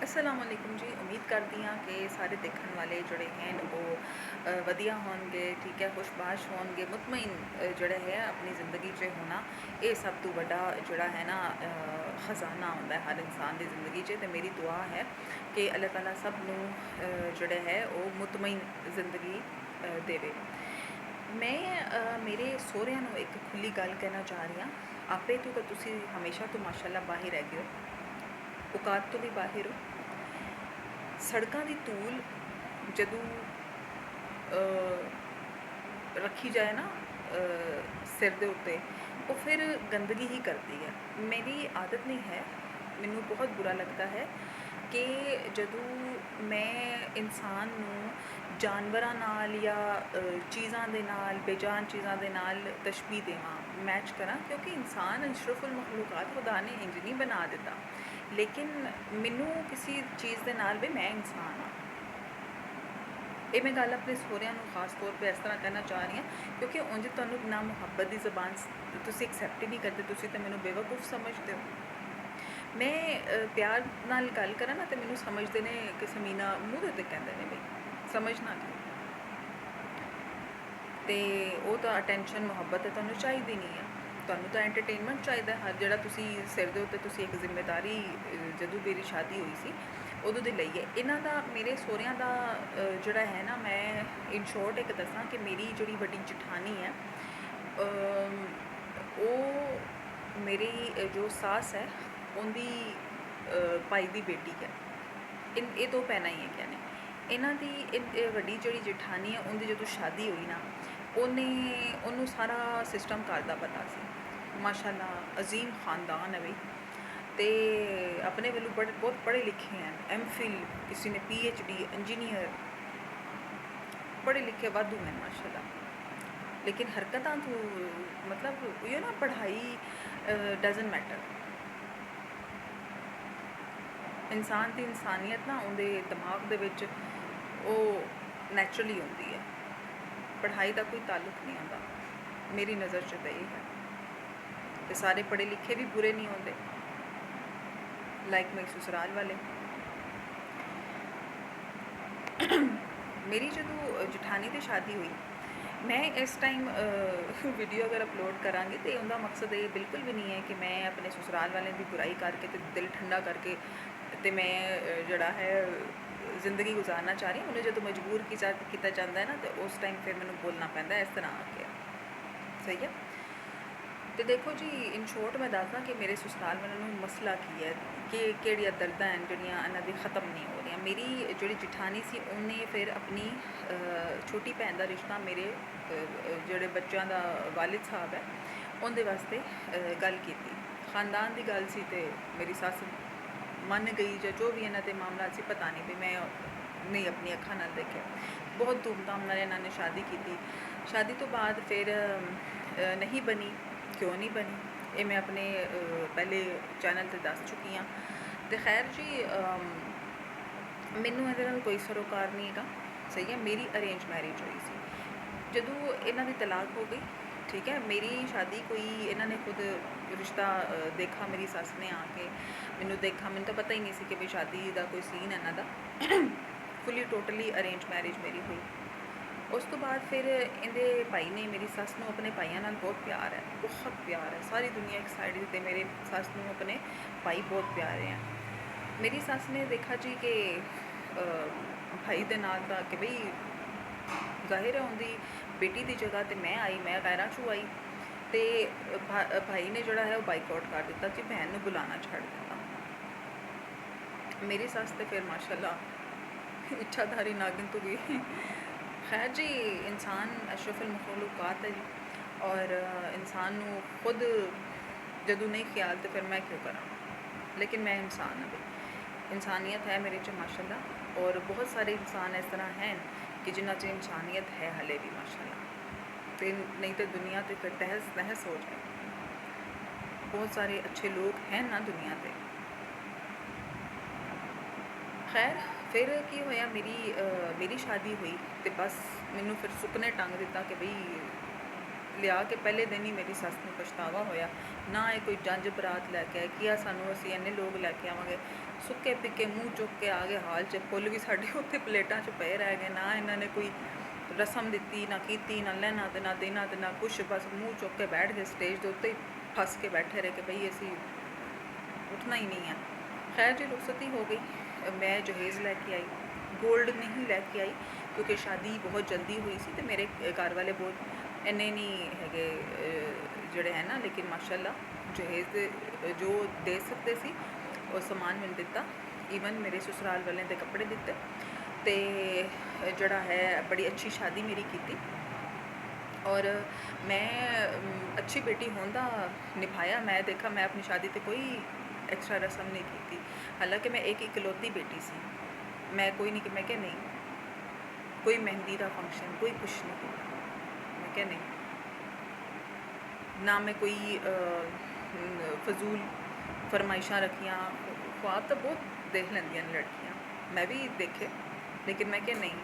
अस्सलाम वालेकुम जी। उम्मीद करती हाँ कि सारे देखने वाले जोड़े हैं वो वधिया होंगे, ठीक है, खुशबाश होंगे, मुतमईन जोड़े है अपनी ज़िंदगी च होना। ये सब तो बड़ा जोड़ा है ना खजाना होता है हर इंसान की ज़िंदगी च। तो मेरी दुआ है कि अल्लाह ताला सब नू जोड़े है वो मुतमईन ज़िंदगी देवे। मैं मेरे सोहरिਆਂ ਨੂੰ एक खुली गल कहना चाह रही हाँ। आपे तो तुसी हमेशा तो माशाअल्लाह बाहर रह गए हो, औकात तो भी बाहर हो। सड़कों की धूल जदों रखी जाए ना सिर के उत्ते, वो फिर गंदगी ही करती है। मेरी आदत नहीं है, मैनू बहुत बुरा लगता है कि जदों मैं इंसान नू जानवरां नाल या चीज़ां दे नाल, बेजान चीज़ां दे नाल तशबीह देवां, मैच करां, क्योंकि इंसान अशरफुल मखलूकात खुदा ने इंज नहीं बना दिता। लेकिन मैनू किसी चीज़ के नाल भी मैं इंसान हाँ। ये मैं गल अपने सोहरिਆਂ ਨੂੰ खास तौर पर इस तरह कहना चाह रही हाँ क्योंकि उंज तुहानू ना मुहब्बत की जबान तुसी एक्सैप्ट ही नहीं करते, तुसी तो मैनू बेवकूफ़ समझते हो। मैं प्यार नाल गल करा ना तो मैनू समझते ने कि समीना मूँह दे उत्ते कहंदे ने बई समझना क्यों, तो वो तो अटेंशन मुहब्बत है तुहानू चाहिदी नहीं है। तुहानू तो एंटरटेनमेंट चाहिए हर जोड़ा तुसी सिर दे उत्ते तुसी एक जिम्मेदारी जदों मेरी शादी हुई सी उदों दे लई है। इन्हां दा मेरे सोहरिਆਂ ਦਾ जोड़ा है ना, मैं इन शॉर्ट एक दसां कि मेरी जिहड़ी वड्डी जठानी है वो मेरी जो सास है उनकी भाई की बेटी है। ये दो भैनां ही है ने। इन्हां दी वड्डी जिहड़ी जठानी है उनकी जो शादी हुई ना, उन्हें सारा सिस्टम घर का पता सी। माशाअल्लाह अजीम खानदान है बई, तो अपने वालों बहुत पढ़े लिखे हैं, MPhil, किसी ने PhD, इंजीनियर, पढ़े लिखे वाधू हैं माशाअल्लाह। लेकिन हरकतां तो मतलब ये ना पढ़ाई डजन मैटर। इंसान की इंसानियत ना उनके दिमाग दे विच वो नैचुरली होंदी है, पढ़ाई का कोई ताल्लुक नहीं होता मेरी नज़र च। तो ये है तो सारे पढ़े लिखे भी बुरे नहीं होते, लाइक मेरे ससुराल वाले। मेरी जो जठानी की शादी हुई, मैं इस टाइम वीडियो अगर अपलोड कराँगी तो उनका मकसद ये बिल्कुल भी नहीं है कि मैं अपने ससुराल वाले की बुराई करके तो दिल ठंडा करके तो मैं जड़ा है ज़िंदगी गुजारना चाह रही हूँ। उन्हें जो मजबूर किया जाता है ना, तो उस टाइम फिर मैंने बोलना पैंदा है इस तरह आके। सही है। तो देखो जी, इन शॉर्ट मैं दसदा कि मेरे ससुराल वालों मसला की है कि केड़ियां दर्दां हैं जिहड़ियां इन्हां दी ख़त्म नहीं हो रही। मेरी जिहड़ी जठानी सी उन्हें फिर अपनी छोटी भैन का रिश्ता मेरे जिहड़े बच्चों का वालिद साहब है उनके वास्ते गल की। खानदान की गल सी ते मेरी सस मन गई या जो भी इन्हां दे मामला सी, पता नहीं भी मैं नहीं अपनी अखा नाल देखे। बहुत धूमधाम नाल इन्होंने शादी की। शादी तो बाद फिर नहीं बनी। क्यों नहीं बनी ये मैं अपने पहले चैनल पर दस चुकी हाँ। तो खैर जी, मैनू ये कोई सरोकार नहीं है। सही है। मेरी अरेंज मैरिज हुई सी। जदों इन्हां दी तलाक हो गई, ठीक है, मेरी शादी कोई इन्होंने खुद रिश्ता देखा, मेरी सस ने आके मैनू देखा, मैनू तो पता ही नहीं सी कि भाई शादी का कोई सीन है इन्हां दा। फुली टोटली अरेंज मैरिज मेरी हुई। उस तो बाद फिर इहदे भाई ने, मेरी सस नूं अपने भाइयों नाल बहुत प्यार है, बहुत प्यार है। सारी दुनिया एक साइड ते मेरे सस नूं अपने भाई बहुत प्यारे हैं। मेरी सस ने देखा जी कि भाई दे नाल दा कि बई जाहिर है उनकी बेटी की जगह तो मैं आई, मैं गैरां चू आई, तो भाई ने जोड़ा है वो बाइकआउट कर दिता जी, बहन नूं बुलाना छड्ड दिता। मेरी सस तो फिर माशाअल्लाह इच्छाधारी नागिन तो गई। खैर जी, इंसान अशरफुल मखलूकात है जी, और इंसान नूं खुद जदों नहीं ख्याल तो फिर मैं क्यों करा। लेकिन मैं इंसान हाँ भाई, इंसानियत है मेरे च माशाअल्लाह। और बहुत सारे इंसान इस तरह हैं कि जिन्हां च इंसानियत है हले भी माशाअल्लाह। तो नहीं तो दुनिया तो फिर तहस नहस हो जाए। बहुत सारे अच्छे लोग हैं ना दुनिया पर। खैर फिर की होया, मेरी शादी हुई तो बस मैनू फिर सुकने टंग दिता कि बई ਲਿਆ ਕੇ ਪਹਿਲੇ ਦਿਨ ਹੀ ਮੇਰੀ ਸੱਸ ਨੂੰ ਪਛਤਾਵਾ ਹੋਇਆ। ਨਾ ਇਹ ਕੋਈ ਜੰਝ ਬਰਾਤ ਲੈ ਕੇ ਆਏ ਕਿ ਆ ਸਾਨੂੰ ਅਸੀਂ ਇੰਨੇ ਲੋਕ ਲੈ ਕੇ ਆਵਾਂਗੇ, ਸੁੱਕੇ ਪਿੱਕੇ ਮੂੰਹ ਚੁੱਕ ਕੇ ਆ ਗਏ, ਹਾਲ 'ਚ ਫੁੱਲ ਵੀ ਸਾਡੇ ਉੱਥੇ ਪਲੇਟਾਂ 'ਚ ਪਏ ਰਹਿ ਗਏ। ਨਾ ਇਹਨਾਂ ਨੇ ਕੋਈ ਰਸਮ ਦਿੱਤੀ, ਨਾ ਕੀਤੀ, ਨਾ ਲੈਣਾ ਤੇ ਨਾ ਦੇਣਾ ਤੇ ਨਾ ਕੁਛ, ਬਸ ਮੂੰਹ ਚੁੱਕ ਕੇ ਬੈਠ ਗਏ ਸਟੇਜ ਦੇ ਉੱਤੇ, ਫਸ ਕੇ ਬੈਠੇ ਰਹੇ ਕਿ ਬਈ ਅਸੀਂ ਉੱਠਣਾ ਹੀ ਨਹੀਂ ਹੈ। ਖੈਰ ਜੀ ਰੁਖਸਤੀ ਹੋ ਗਈ। ਮੈਂ ਜਹੇਜ਼ ਲੈ ਕੇ ਆਈ, ਗੋਲਡ ਨਹੀਂ ਲੈ ਕੇ ਆਈ ਕਿਉਂਕਿ ਸ਼ਾਦੀ ਬਹੁਤ ਜਲਦੀ ਹੋਈ ਸੀ ਤੇ ਮੇਰੇ ਘਰ ਵਾਲੇ ਬਹੁਤ ਇੰਨੇ ਨਹੀਂ ਹੈਗੇ ਜਿਹੜੇ ਹੈ ਨਾ, ਲੇਕਿਨ ਮਾਸ਼ਾਅੱਲਾ ਜਹੇਜ਼ ਦੇ ਜੋ ਦੇ ਸਕਦੇ ਸੀ ਉਹ ਸਮਾਨ ਮੈਨੂੰ ਦਿੱਤਾ। ਈਵਨ ਮੇਰੇ ਸਸੁਰਾਲ ਵਾਲਿਆਂ ਦੇ ਕੱਪੜੇ ਦਿੱਤੇ ਤੇ ਜਿਹੜਾ ਹੈ ਬੜੀ ਅੱਛੀ ਸ਼ਾਦੀ ਮੇਰੀ ਕੀਤੀ ਔਰ ਮੈਂ ਅੱਛੀ बेटी होने का निभाया। मैं देखा मैं अपनी शादी ते कोई एक्स्ट्रा रस्म नहीं की, हालांकि मैं एक इकलौती बेटी सी। मैं कोई नहीं कि मैं क्या नहीं कोई मेहंदी का फंक्शन कोई कुछ नहीं किया, मैं क्या नहीं ना मैं कोई फजूल फरमाइशा रखियाँ। ख्वाब तो बहुत देख लेंदियां ने लड़कियाँ, मैं भी देखे, लेकिन मैं क्या नहीं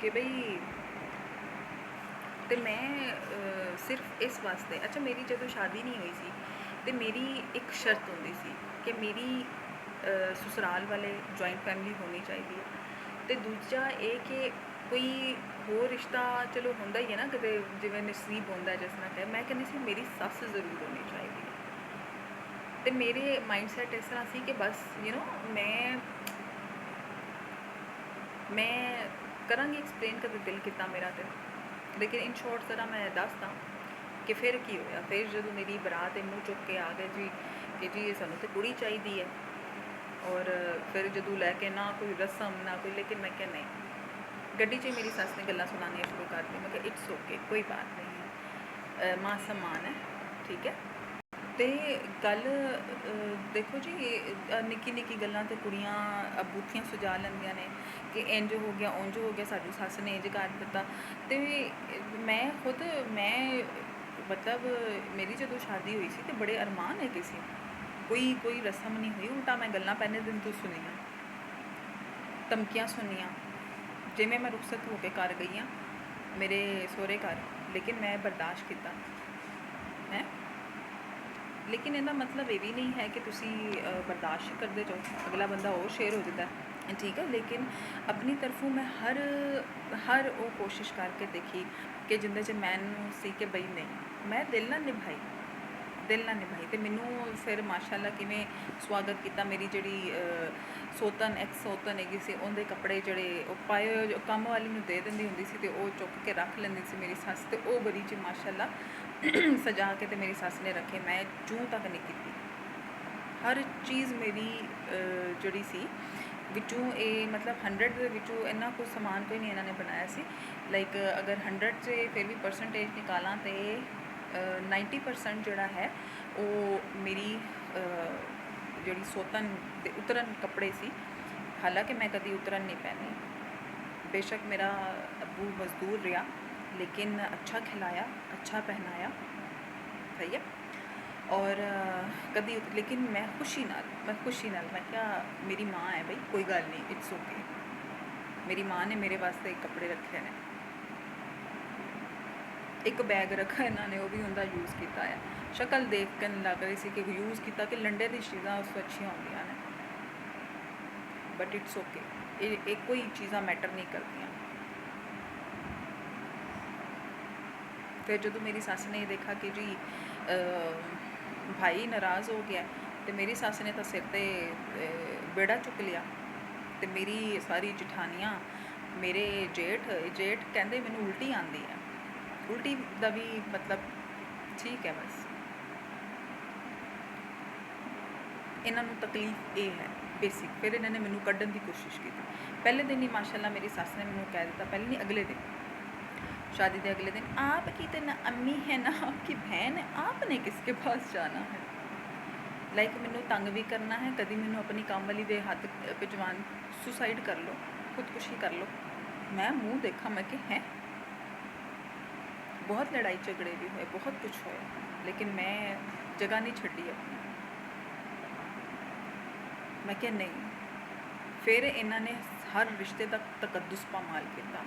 कि भाई तो मैं सिर्फ इस वास्ते अच्छा मेरी जो शादी नहीं हुई सी तो मेरी एक शर्त होंदी सी कि मेरी ससुराल वाले जॉइंट फैमिली होनी चाहिए। तो दूजा ये कि कोई होर रिश्ता चलो होंदा ही है ना, कदे जिवें नसीब होंदा है जिस तरह कह, मैं कहनी सी मेरी सस जरूर होनी चाहिए। तो मेरे माइंड सैट इस तरह सी कि बस मैं करांगी एक्सप्लेन कदे दिल किता मेरा तो, लेकिन इन शॉर्ट तरह मैं दसदा कि फिर की होया। फिर जो मेरी बरात मुँह चुक के आ गए जी कि जी सानू तो कुड़ी चाहिए है, और फिर जो लैके ना कोई रस्म ना कोई, लेकिन मैं क्या नहीं गड्डी च मेरी सस ने गल्लां सुनानियां शुरू कर दी। मैं इट्स ओके कोई बात नहीं है, मां सम्मान है, ठीक है। तो गल देखो जी निक्की निक्की गल्लां ते कुड़ियां बूथियां सुझा लैंदियां ने कि इंज हो गया उंज हो गया, साडी सस ने इंज कर दिता। तो मैं खुद मैं मतलब मेरी जो शादी हुई सी तो बड़े अरमान है किसी कोई रस्म नहीं हुई, उल्टा मैं गल्लां पहले दिन तो सुनिया, धमकियां सुनिया, जिमें मैं रुखसत होकर घर गई हाँ मेरे सहुरे घर, लेकिन मैं बर्दाश्त किया है। लेकिन इहदा मतलब ये भी नहीं है कि तुसी बर्दाश्त करते जाओ, अगला बंदा और शेयर हो जाता है, ठीक है। लेकिन अपनी तरफों मैं हर वो कोशिश करके देखी कि जिंदे च मैनू सी कि बई नहीं मैं दिल ना निभाई तो मैनू फिर माशाअल्लाह किवें स्वागत किया। मेरी जिहड़ी सोतन एक्स सोतन हैगी सी उहदे कपड़े जिहड़े पाए जो कम वाली नूं दे दिंदी हुंदी सी ते ओह चुक के रख लैंदी सी मेरी सस, ते ओह बड़ी च माशाअल्लाह सजा के ते मेरी सस ने रखे। मैं चूं तक नहीं की, हर चीज़ मेरी जिहड़ी सी विचों ये मतलब 100 ਦੇ ਵਿੱਚੋਂ इन्ना कुछ समान कोई नहीं इन्होंने बनाया सी। लाइक अगर 100 से फिर भी परसेंटेज निकाला तो 90% जोड़ा है वो मेरी जी सोतन दे उतरन कपड़े सी। हालांकि मैं कभी उतरन नहीं पहनी, बेशक मेरा अबू मजदूर रहा लेकिन अच्छा खिलाया अच्छा पहनाया, सही है। और कभी लेकिन मैं खुशी नाल मैं क्या मेरी माँ है भाई कोई गल नहीं, इट्स ओके। मेरी माँ ने मेरे वास्ते कपड़े रखे ने, एक बैग रखा इन्होंने वो भी उनका यूज़ किया है। शक्ल देख कर लग रही सी कि यूज़ किया कि लंडे की चीज़ा उस अच्छियाँ होंदियां ने, बट इट्स ओके, ये कोई चीज़ा मैटर नहीं करदियाँ। फिर जो मेरी सस ने देखा कि जी भाई नाराज़ हो गया तो मेरी सस ने तो सिर ते बेड़ा चुक लिया। तो मेरी सारी जठानियाँ मेरे जेठ कहते मैनू उल्टी आती है, उल्टी का भी मतलब ठीक है, बस इन्हों तकलीफ ये है बेसिक। फिर इन्होंने मैनू कढ़न की कोशिश की। पहले दिन ही माशाअल्लाह मेरी सस ने मैनू कह दिता, पहले नहीं अगले दिन शादी के अगले दिन, आपकी तो ना अम्मी है ना आपकी बहन है, आपने किसके पास जाना है। लाइक मैनू तंग भी करना है, कभी मैनू अपनी काम वाली दे हाथ भिजवान सुसाइड कर लो, खुदकुशी कर लो। मैं मुँह देखा मैं कि हैं बहुत लड़ाई झगड़े भी हुए, बहुत कुछ होया, लेकिन मैं जगह नहीं छड़ी अपनी। मैं क्या नहीं, फिर इन्होंने हर रिश्ते तक तकद्दुस पामाल किया।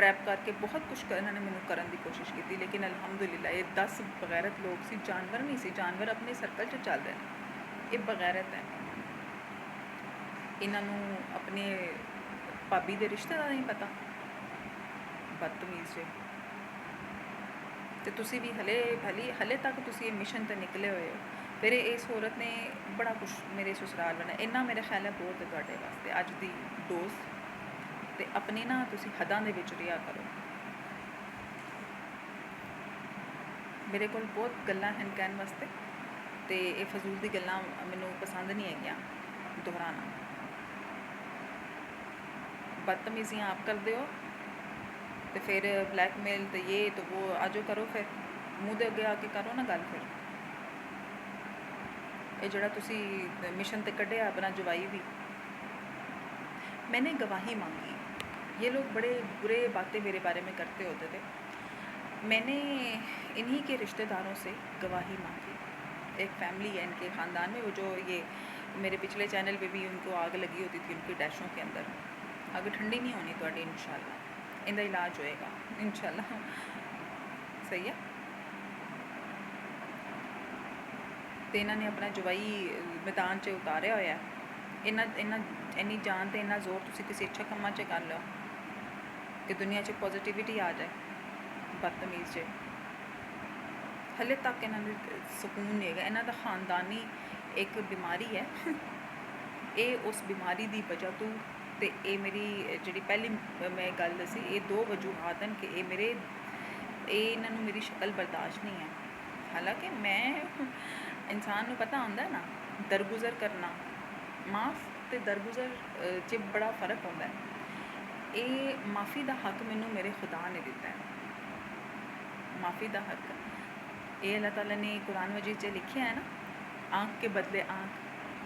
ट्रैप करके बहुत कुछ इन्होंने मैनू करन दी कोशिश की, लेकिन अलहमदुलिल्लाह ये 10 बगैरत लोग सी, जानवर नहीं सी, जानवर अपने सर्कल च चल रहे हैं, ये बगैरत है। इन्हों अपने भाभी के रिश्तेदार नहीं पता, बदतमीज़ जे। तो तुसी भी हले तक तुसी ये मिशन ते निकले हुए हो। फिर इस औरत ने बड़ा कुछ मेरे ससुराल वाला इन्ना मेरा ख्याल है बहुत है तुहाडे वास्ते अज दी डोज। तो अपनी ना तुसी हदां दे विच रिहा करो। मेरे कोल बहुत गल्लां हैं कहने वास्ते, तो ये फजूल दी गल्लां मैनू पसंद नहीं हैगियां दोहराना। बदतमीजियाँ आप करते हो तो फिर ब्लैकमेल तो ये तो वो आजो करो, फिर मूँह दे अगे आके करो ना गल। फिर ये जड़ा तुसी मिशन ते कढ़िया अपना जवाई भी, मैंने गवाही मांगी। ये लोग बड़े बुरे बातें मेरे बारे में करते होते थे। मैंने इन्हीं के रिश्तेदारों से गवाही मांगी। एक फैमिली है इनके ख़ानदान में, वो जो ये मेरे पिछले चैनल पे भी उनको आग लगी होती थी उनकी डैशों के अंदर। आग ठंडी नहीं होनी तो इंशाल्लाह इनका इलाज होएगा इंशाल्लाह, सही है। तो इन्होंने अपना जवाई मैदान च उतारिया होया। इन्नी जान तो इन्ना जोर तुसी किसी अच्छे कम्मा च कर लो कि दुनिया च पॉजिटिविटी आ जाए। बदतमीज़ जे हले तक इन्होंने सुकून नहीं है। इन्हों का खानदानी एक बीमारी है ये उस बीमारी की वजह तो ये मेरी जी पहली मैं गल दसी, ये 2 वजूहात हैं कि ये मेरे इन्हों मेरी शक्ल बर्दाश्त नहीं है। हालांकि मैं इंसान को पता होंदा है ना दरगुजर करना, माफ़ तो दरगुजर च बड़ा फ़र्क होंदा है। ये माफ़ी का हक मैनू मेरे खुदा ने दिता है। माफ़ी का हक ये अल्लाह ताला ने कुरान मजीद से लिखा है ना, आँख के बदले आँख,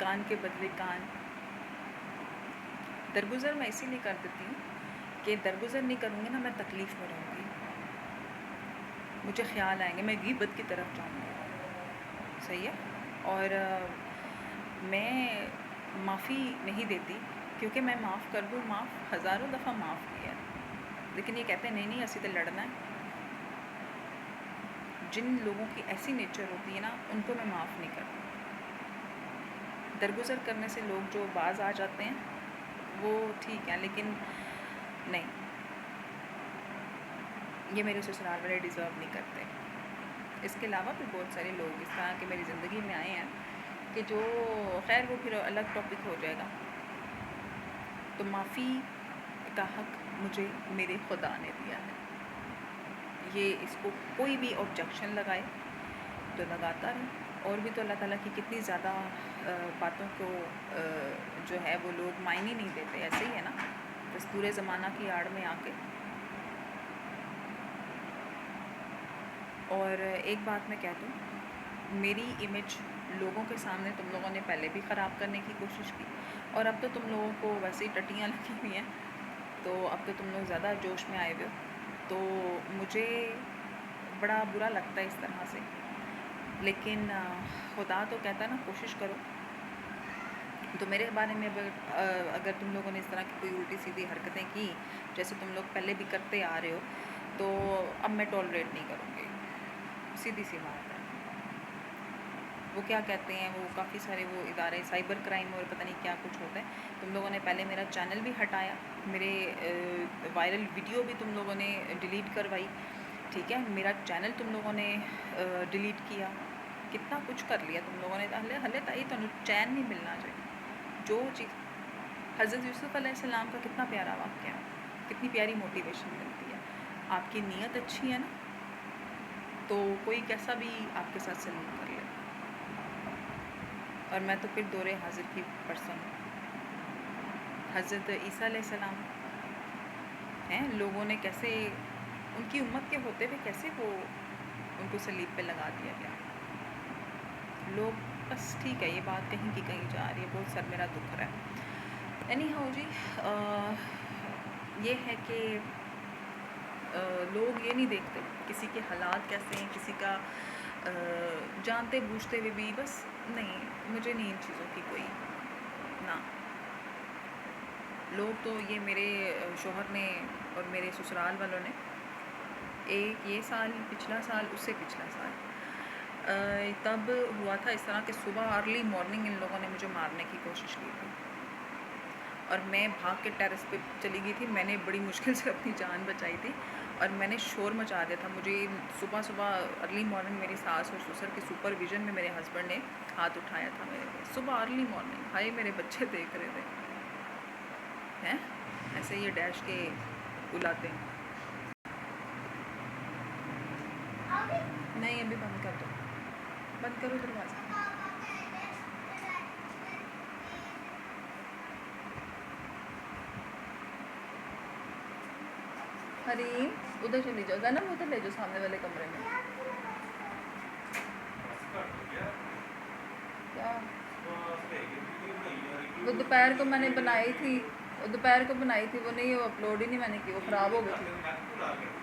कान के बदले कान। दरगुजर मैं इसीलिए कर देती हूँ कि दरगुजर नहीं करूँगी ना मैं तकलीफ़ में रहूँगी, मुझे ख्याल आएंगे, मैं गीबत की तरफ जाऊँगी, सही है। और मैं माफ़ी नहीं देती क्योंकि मैं माफ़ कर दूँ, माफ़ हज़ारों दफ़ा माफ़ किया है, लेकिन ये कहते हैं नहीं नहीं असी तो लड़ना है। जिन लोगों की ऐसी नेचर होती है ना उनको मैं माफ़ नहीं करती। दरगुजर करने से लोग जो बाज आ जाते हैं वो ठीक है, लेकिन नहीं, ये मेरे ससुराल वाले डिज़र्व नहीं करते। इसके अलावा भी बहुत सारे लोग इस तरह के मेरी ज़िंदगी में आए हैं कि जो खैर वो फिर अलग टॉपिक हो जाएगा। तो माफ़ी का हक मुझे मेरे खुदा ने दिया है। ये इसको कोई भी ऑब्जेक्शन लगाए तो लगाता रहे। और भी तो अल्लाह ताला की कितनी ज़्यादा बातों को जो है वो लोग मायने नहीं देते, ऐसे ही है ना, बस पूरे ज़माना की आड़ में आके। और एक बात मैं कह दूँ, मेरी इमेज लोगों के सामने तुम लोगों ने पहले भी ख़राब करने की कोशिश की और अब तो तुम लोगों को वैसे ही टट्टियाँ लगी हुई हैं, तो अब तो तुम लोग ज़्यादा जोश में आए हुए हो। तो मुझे बड़ा बुरा लगता है इस तरह से, लेकिन खुदा तो कहता है ना कोशिश करो। तो मेरे बारे में अगर तुम लोगों ने इस तरह की कोई उल्टी सीधी हरकतें की जैसे तुम लोग पहले भी करते आ रहे हो, तो अब मैं टॉलरेट नहीं करूँगी, सीधी सी बात है। वो क्या कहते हैं, वो काफ़ी सारे वो इदारे साइबर क्राइम और पता नहीं क्या कुछ होता है। तुम लोगों ने पहले मेरा चैनल भी हटाया, मेरे वायरल वीडियो भी तुम लोगों ने डिलीट करवाई, ठीक है, मेरा चैनल तुम लोगों ने डिलीट किया, कितना कुछ कर लिया तुम लोगों ने। हले ताई तुहानू चैन नहीं मिलना चाहिए। जो चीज़ हज़रत यूसुफ़ अलैहिस्सलाम का कितना प्यारा वाक़या है, कितनी प्यारी मोटिवेशन मिलती है। आपकी नीयत अच्छी है ना, तो कोई कैसा भी आपके साथ सलूक कर ले। और मैं तो फिर दौरे हाजिर की पर्सन हूँ। हज़रत ईसा अलैहिस्सलाम हैं, लोगों ने कैसे उनकी उम्मत के होते हुए कैसे वो उनको सलीब पे लगा दिया गया। लोग बस ठीक है, ये बात कहीं की कहीं जा रही है, बहुत सर मेरा दुख रहा है। एनी हाउ जी, ये है कि लोग ये नहीं देखते किसी के हालात कैसे हैं, किसी का जानते बूझते हुए भी बस नहीं, मुझे नहीं इन चीज़ों की कोई ना। लोग तो ये मेरे शौहर ने और मेरे ससुराल वालों ने एक ये साल, पिछला साल, उससे पिछला साल तब हुआ था इस तरह कि सुबह अर्ली मॉर्निंग इन लोगों ने मुझे मारने की कोशिश की थी और मैं भाग के टेरेस पे चली गई थी। मैंने बड़ी मुश्किल से अपनी जान बचाई थी और मैंने शोर मचा दिया था। मुझे सुबह सुबह अर्ली मॉर्निंग मेरी सास और ससुर के सुपरविज़न में मेरे हस्बैंड ने हाथ उठाया था मेरे पे सुबह अर्ली मॉर्निंग। हाय मेरे बच्चे देख रहे थे हैं ऐसे ये डैश के बुलाते हैं। नहीं अभी बंद कर दो, बंद करो दरवाज़ा। हरीम उधर चली जाओ, गनम उधर ले जाओ सामने वाले कमरे में। क्या वो दोपहर को मैंने बनाई थी, वो दोपहर को बनाई थी, वो नहीं, वो अपलोड ही नहीं मैंने की, वो ख़राब हो गई थी।